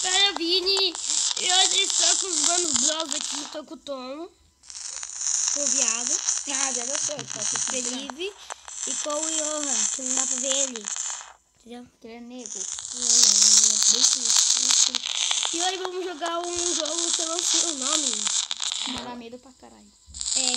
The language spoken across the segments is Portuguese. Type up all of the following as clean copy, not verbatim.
Espera, Vini. E hoje estou com os manos bros aqui. Estou com o Tom. Com o Viado. Ah, já deu certo. Com o Felipe. E com o Johan, que não dá pra ver ele. Entendeu? Que ele é negro. Não, ele é bem triste. E hoje vamos jogar um jogo que eu não sei o nome. Mas dá medo pra caralho. É.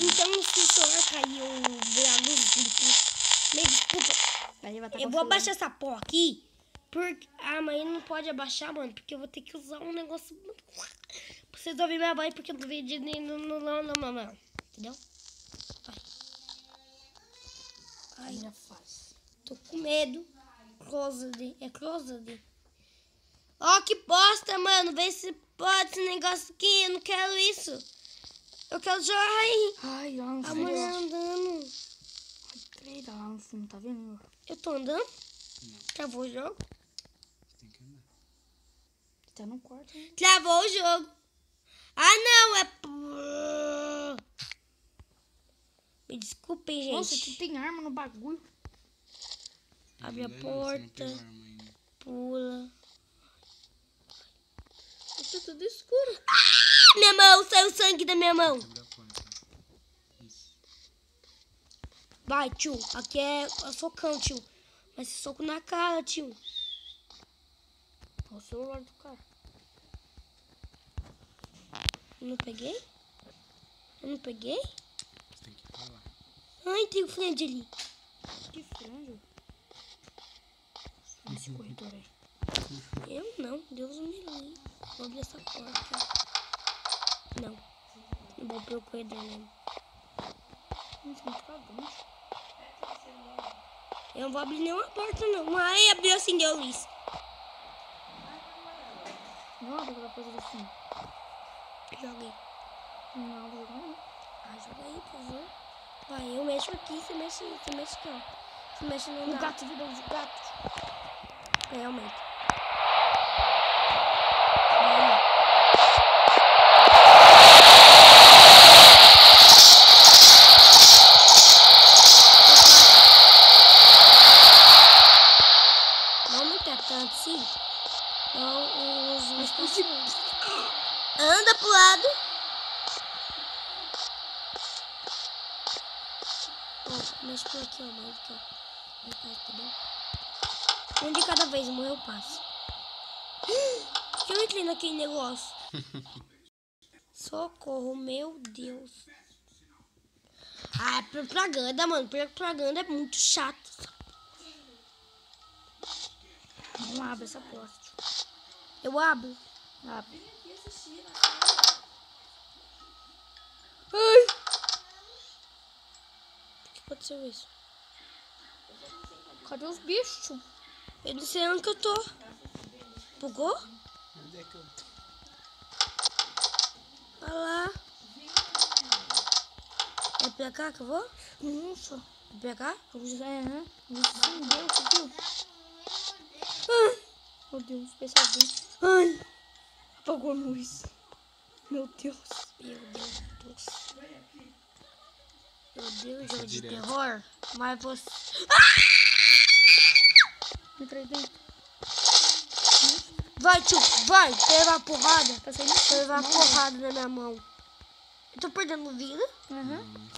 Então, se o celular cair ou virar luz, me desculpa. Eu vou abaixar essa porra aqui. Porque... Ah, mas ele não pode abaixar, mano. Porque eu vou ter que usar um negócio... Pra vocês ouvirem minha voz, porque eu não vi não. Entendeu? Vai. Ai, já faz. tô com medo. Closed. É closed. Ó, que bosta, mano. Vê se pode esse negócio aqui. Eu não quero isso. Eu quero jogar aí. Ai, lá no A fundo. mulher andando. Ai, creio, lá no fundo, tá vendo? Eu tô andando? Não. Travou o jogo? Você tem que andar. Tá no quarto, né? Travou o jogo. Ah, não. É... Me desculpem, gente. Nossa, tu tem arma no bagulho. Abre a Ainda não, porta. você não pegou arma ainda. Pula. Tá tudo escuro. Minha mão. Saiu sangue da minha mão. Abre a porta. Isso. Vai, tio. Aqui é socão, tio. Mas soco na cara, tio. Olha o celular do cara. Eu não peguei? Eu não peguei? Você tem que ir pra lá. Ai, tem o friend ali. Que frango. Nesse corredor aí. Eu não. Deus me livre. Vou abrir essa porta. Não. Não vou pro corredor mesmo. Nossa, muito cagante. Eu não vou abrir nenhuma porta, não. Ai, abriu assim, deu luz. Não, aquela coisa assim. Joguei. Não, vou jogar não. Ah, joga aí, por favor. Vai, eu mexo aqui, você mexe aqui, ó. Você mexe no O gato virou de gato. Realmente. Não me quer tanto assim. Não os cachorros. Anda pro lado. Ó, mexe por aqui, ó. Mais aqui, ó. Aí passa, tá bom? Um de cada vez, morreu, eu passo. Eu entrei naquele negócio. Socorro, meu Deus. Ah, é propaganda, mano. Propaganda é muito chato. Não abre essa porta. Eu abro. Abre. Ai. O que aconteceu isso? Cadê os bichos? Eu não sei onde que eu tô. Bugou? Onde é que eu tô? Olha lá. É pra cá que eu vou? Nossa. É pra cá? Né? Acendeu, você viu? Ai. Meu Deus, pesadinho. Ai. Apagou a luz. Meu Deus. Meu Deus. Meu Deus, jogo de direto. terror. Mas você... Entra aí dentro. Vai, tio. Vai. Quer levar porrada? Tá saindo Quer levar porrada na minha mão. Eu tô perdendo vida. Uhum.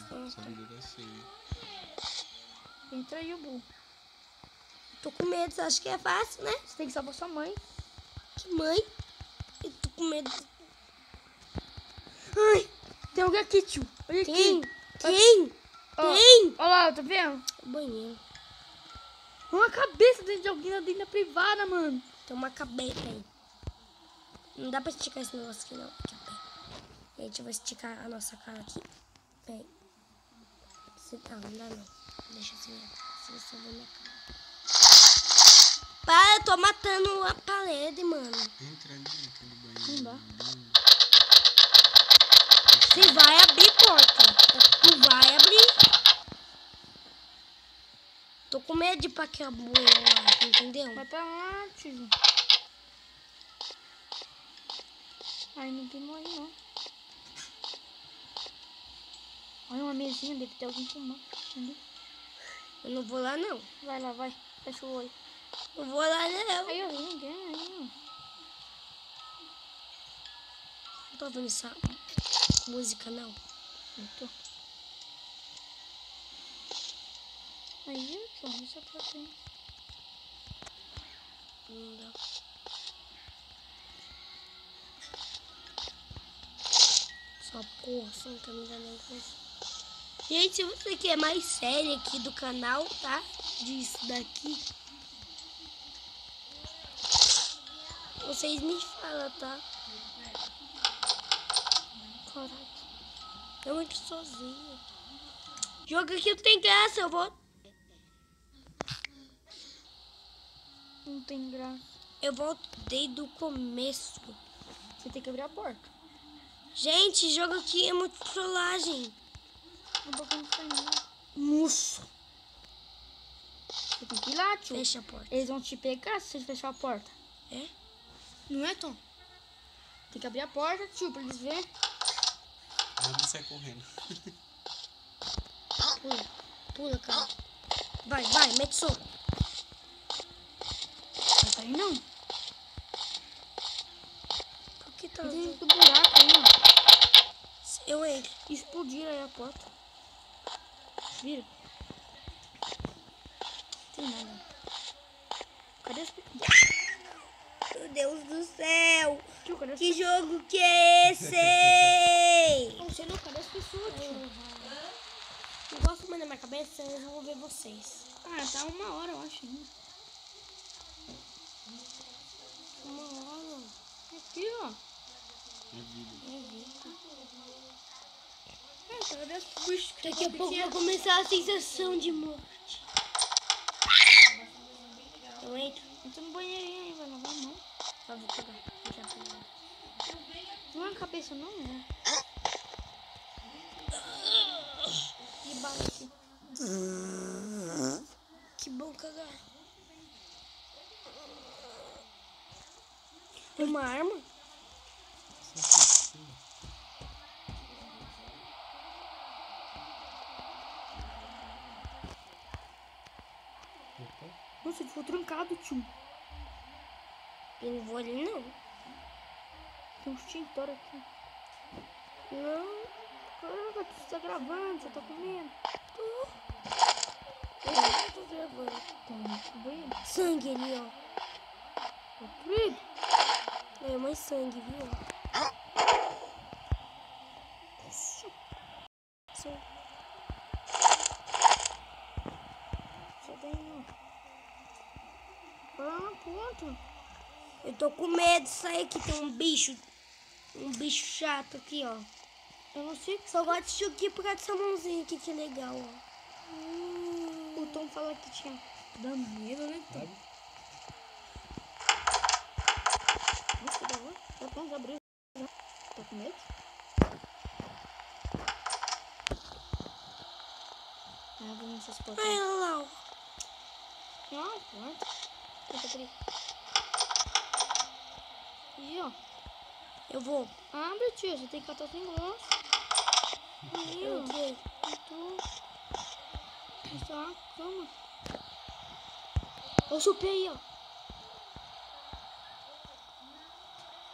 Sua vida tá cheia. Entra aí, Bu. Tô com medo. Você acha que é fácil, né? Você tem que salvar sua mãe. Que mãe. Eu tô com medo. Ai, tem alguém aqui, tio. Olha aqui. Quem? Ó, Quem? Olha lá, tá vendo? Banheiro. Uma cabeça dentro de alguém lá dentro da privada, mano. Tem uma cabeça aí. Não dá pra esticar esse negócio aqui, não. Aqui, ó. A gente vai esticar a nossa cara aqui. Peraí. Não dá não. Deixa assim, ó. Se você ver minha cara. Para, eu tô matando a parede, mano. Entra ali naquele banheiro. Não dá. Você vai abrir porta. Tu vai abrir. Tô com medo de ir pra aquela boia lá, entendeu? Vai pra lá, tio. Ai, não tem mais não. Olha uma mesinha, deve ter alguém fumando. Entendeu? Eu não vou lá, não. Vai lá, vai. Fecha o olho. Não vou lá, não. Aí eu vi ninguém aí, Não tô ouvindo essa música, não. ó. Eu tô. Aí, João, isso é pra frente. Não dá. Só porra, só não tá me dando coisa. Gente, se você quer mais série aqui do canal, tá? Disso daqui. Vocês me falam, tá? Caralho. Eu entro sozinha. Jogo aqui não tem graça, eu vou... Não tem graça. Eu volto desde o começo. Você tem que abrir a porta. Gente, jogo aqui é muito trollagem. Um pouquinho de sangue. Moço. Você tem que ir lá, tio. Fecha a porta. Eles vão te pegar se você fechar a porta. É? Não é, Tom? Tem que abrir a porta, tio, pra eles verem. Abre e sai correndo. Pula. Pula, cara. Vai, vai, mete som. Vai cair não. Por que tá... Tem do buraco aí, ó. Eu entro. Explodir aí a porta. Vira. Tem nada. Cadê as pessoas? Meu Deus do céu. Tio, cadê as Que pessoas? jogo que é esse? Não sei não, cadê as pessoas, tio? Não gosto mais da minha cabeça, eu vou ver vocês. Ah, tá 1 hora, eu acho ainda. 1 hora. Aqui, ó. É vida. Cadê as pessoas? Daqui a pouco vai começar a sensação de morte. Eu entro. Entra no banheirinho aí, vai lavar a mão. Só vou pegar. Já peguei. Não é a cabeça, não, né? E bate. Que bom cagar. É uma arma? Nossa, ele ficou trancado, tio. Eu não vou ali, não. Tem um extintor aqui. Não. Caraca, você tá gravando, você tá comendo. Eu não tô gravando. Tá no banheiro. Sangue ali, ó. Tá credo. É mais sangue, viu? Sangue. Você tem não. Ah, ponto. Eu tô com medo de sair aqui. Tem um bicho chato aqui, ó. Eu não sei o que Só gosto de aqui por causa dessa mãozinha aqui, que é legal, ó. o Tom falou que tinha. Dá medo, né, Tom? Nossa, da hora. Tá pronto, abriu. Tá com medo? Ah, vou nessas portas. Ai, olha lá, ó. Não, pronto. Deixa eu abrir. Aí, ó. Eu vou. Abre, tio. Você tem que catar sem gosto. Aí, Eu ó. entrei. Isso é uma cama. Olha o seu pé aí, ó.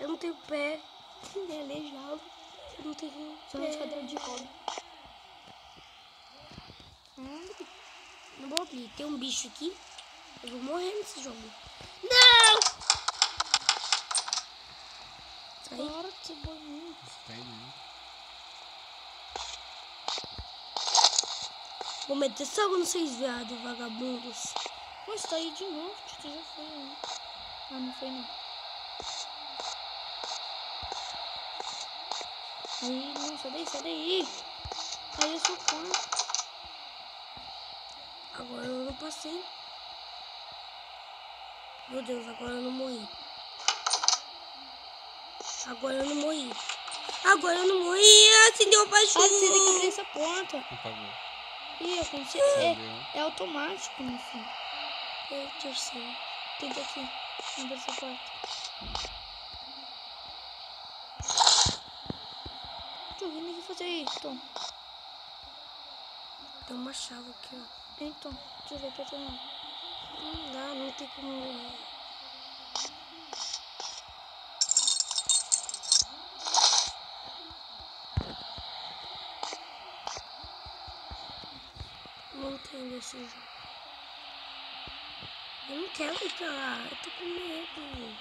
Eu não tenho pé. É aleijado. Eu não tenho Só pé. de cadeira de roda. Abre. Não vou abrir. Tem um bicho aqui. Eu vou morrer nesse jogo. Não! Sai. Para de ser bonito. Tá aí, né? Vou meter fogo nos seus viados, vagabundos. Mas tá aí de novo, tio. Já foi, né? Ah, não foi, não. Aí, não, sai daí, sai daí. Aí eu sou contra. Agora eu não passei. Meu Deus, agora eu não morri. Agora eu não morri. Agora eu não morri. Acendeu a Ah, você tem que abrir paixão. essa porta. Apagou. Ih, eu consegui. Acendeu. É automático, meu filho. É, terceiro. Tenta aqui. Abre essa porta. Tô vindo aqui fazer isso, Tom. Tem uma chave aqui, ó. Então, deixa eu ver pra não. Não dá, não tem como morrer. Não entendo esse jogo. Eu não quero ir pra lá, eu tô com medo.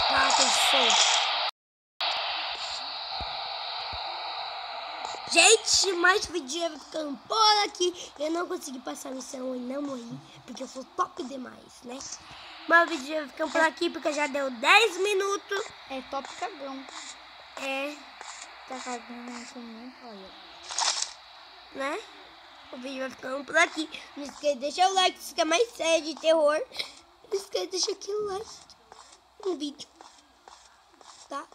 Tá, pessoal. Gente, mais vídeo vai ficando por aqui. Eu não consegui passar a missão e não morri, porque eu sou top demais, né? Mas o vídeo vai ficando por aqui, porque já deu 10 minutos. É top cagão. É, Tá cagando também. Olha. né? O vídeo vai ficando por aqui. Não esqueça de deixar o like se quer mais série de terror. Não esqueça de deixar aqui o like no vídeo. Tá?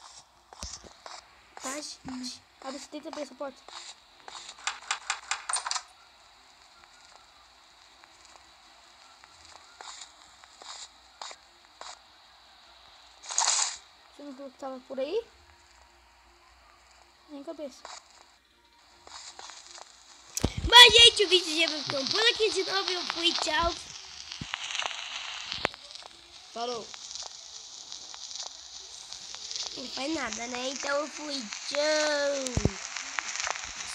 Tá, gente? Abre esse tenta abrir essa porta. Você não viu que tava por aí? Nem cabeça. Mas, gente, o vídeo já vai ficando por aqui de novo. Eu fui, tchau. Falou. Não faz nada, né? Então eu fui, tchau.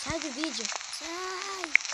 Sai do vídeo. Sai.